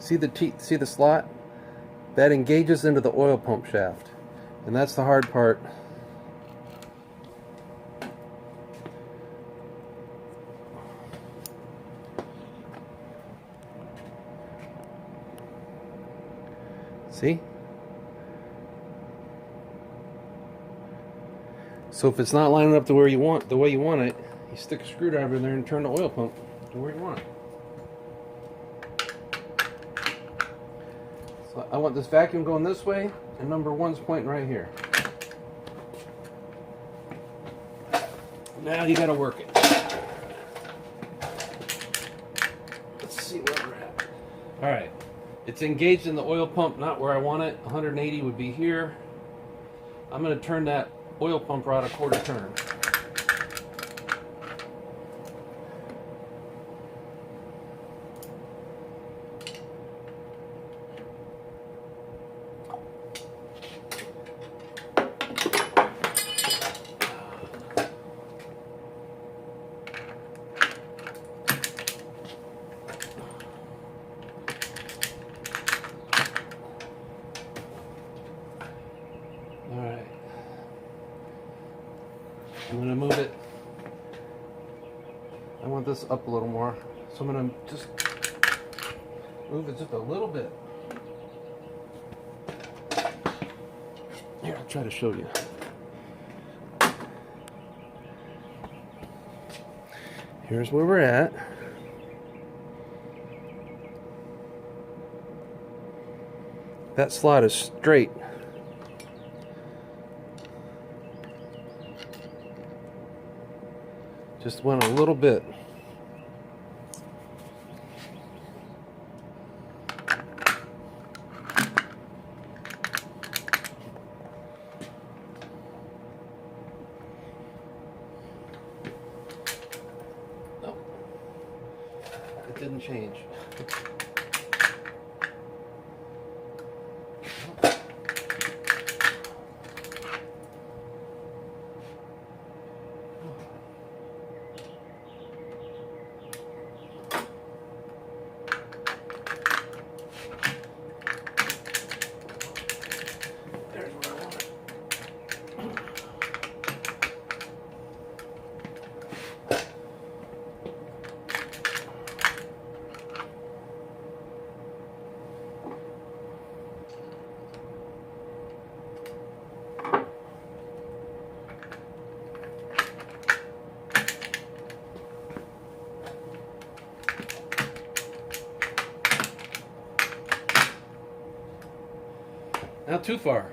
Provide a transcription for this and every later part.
See the slot? That engages into the oil pump shaft, and that's the hard part. See? So if it's not lining up the way you want it, you stick a screwdriver in there and turn the oil pump to where you want it. So I want this vacuum going this way, and number 1's pointing right here. Now you got to work it. Let's see where we're at. All right, it's engaged in the oil pump, not where I want it. 180 would be here. I'm going to turn that oil pump rod a quarter turn. Alright, I'm going to move it. I want this up a little more, so I'm going to just move it just a little bit. Here, I'll try to show you. Here's where we're at. That slot is straight. Just went a little bit. Nope. It didn't change. Not too far.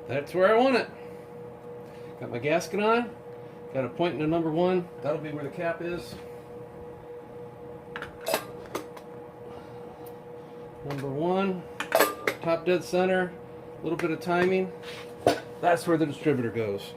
That's where I want it. Got my gasket on. Got it pointing to number 1. That'll be where the cap is. Number 1, top dead center, a little bit of timing. That's where the distributor goes.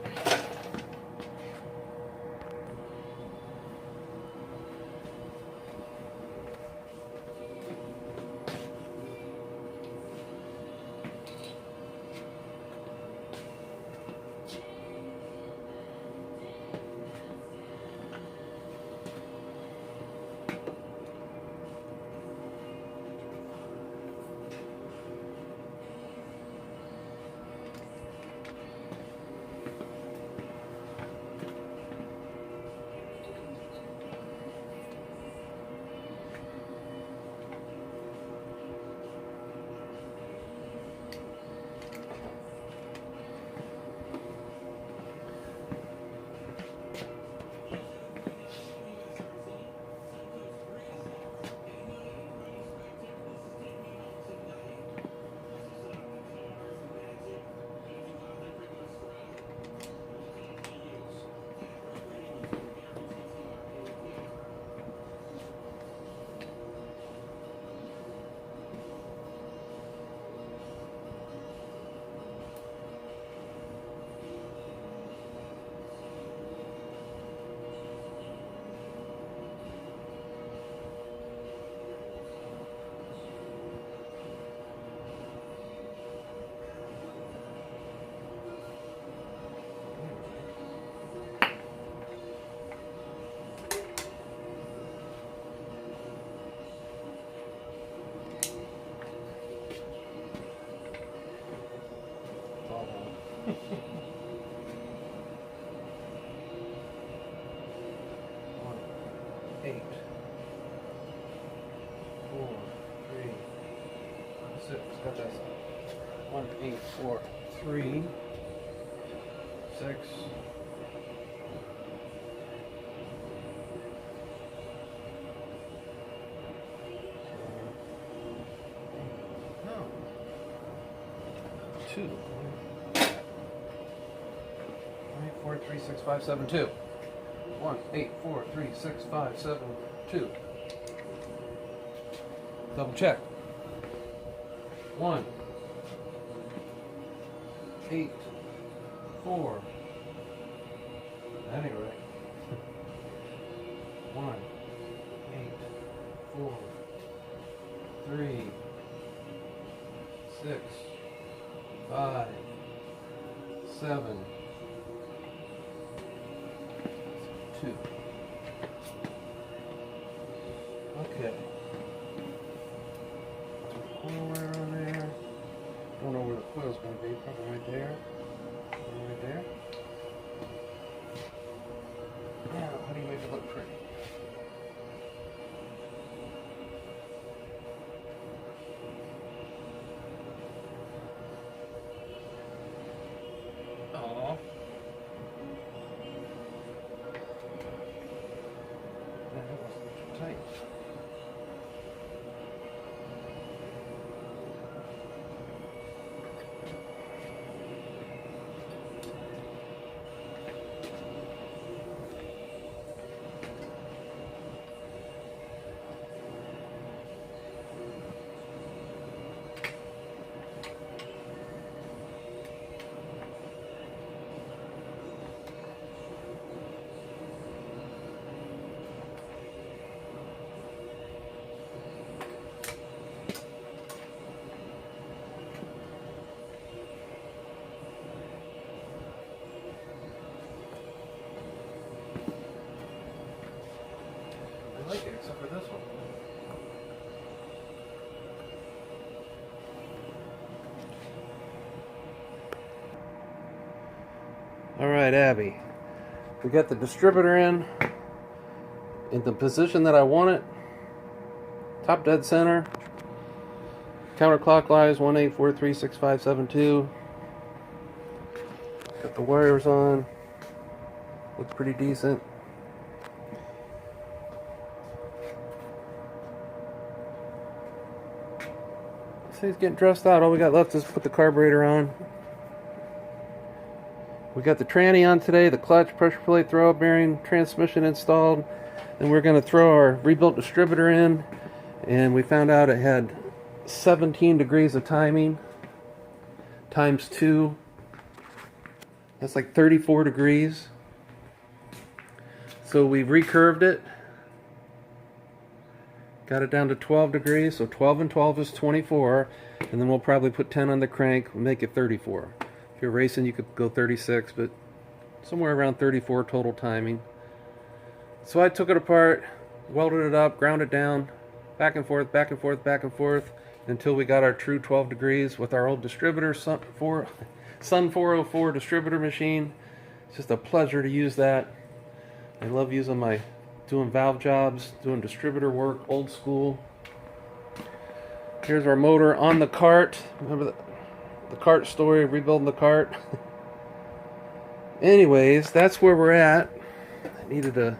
8, 4, 3, 6. Got that. 1, 8, 4, 3, 6. No. 2. 1, 8, 4, 3, 6, 5, 7, 2. 1, 8, 4, 3, 6, 5, 7, 2. Double check. 1, 8, 4. That ain't right. 1, 8, 4, 3, 6, 5, 7, 2. Okay. Coil wire on there. Don't know where the coil's going to be. Probably right there. Right there. Now, how do you make it look pretty? Oh. That was tight. I like it, except for this one. Alright, Abby. We got the distributor in the position that I want it. Top dead center. Counterclockwise 1, 8, 4, 3, 6, 5, 7, 2. Got the wires on. Looks pretty decent. So he's getting dressed out. All we got left is put the carburetor on. We got the tranny on today, the clutch, pressure plate, throwout bearing, transmission installed. And we're going to throw our rebuilt distributor in. And we found out it had 17 degrees of timing times 2. That's like 34 degrees. So we recurved it. Got it down to 12 degrees, so 12 and 12 is 24, and then we'll probably put 10 on the crank, make it 34. If you're racing, you could go 36, but somewhere around 34 total timing. So I took it apart, welded it up, ground it down, back and forth, back and forth, back and forth, until we got our true 12 degrees with our old distributor, Sun 404 distributor machine. It's just a pleasure to use that. I love using doing valve jobs, doing distributor work, old school. Here's our motor on the cart. Remember the cart story, rebuilding the cart? Anyways, that's where we're at. I needed to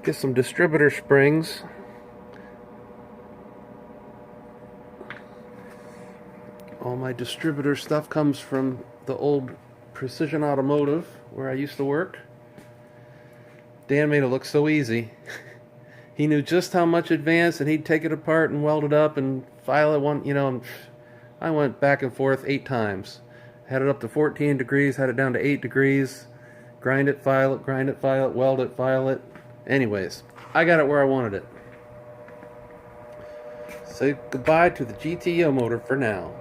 get some distributor springs. All my distributor stuff comes from the old Precision Automotive, where I used to work. Dan made it look so easy. He knew just how much advance, and he'd take it apart and weld it up and file it one, and I went back and forth 8 times. Had it up to 14 degrees, had it down to 8 degrees, grind it, file it, weld it, file it. Anyways, I got it where I wanted it. Say goodbye to the GTO motor for now.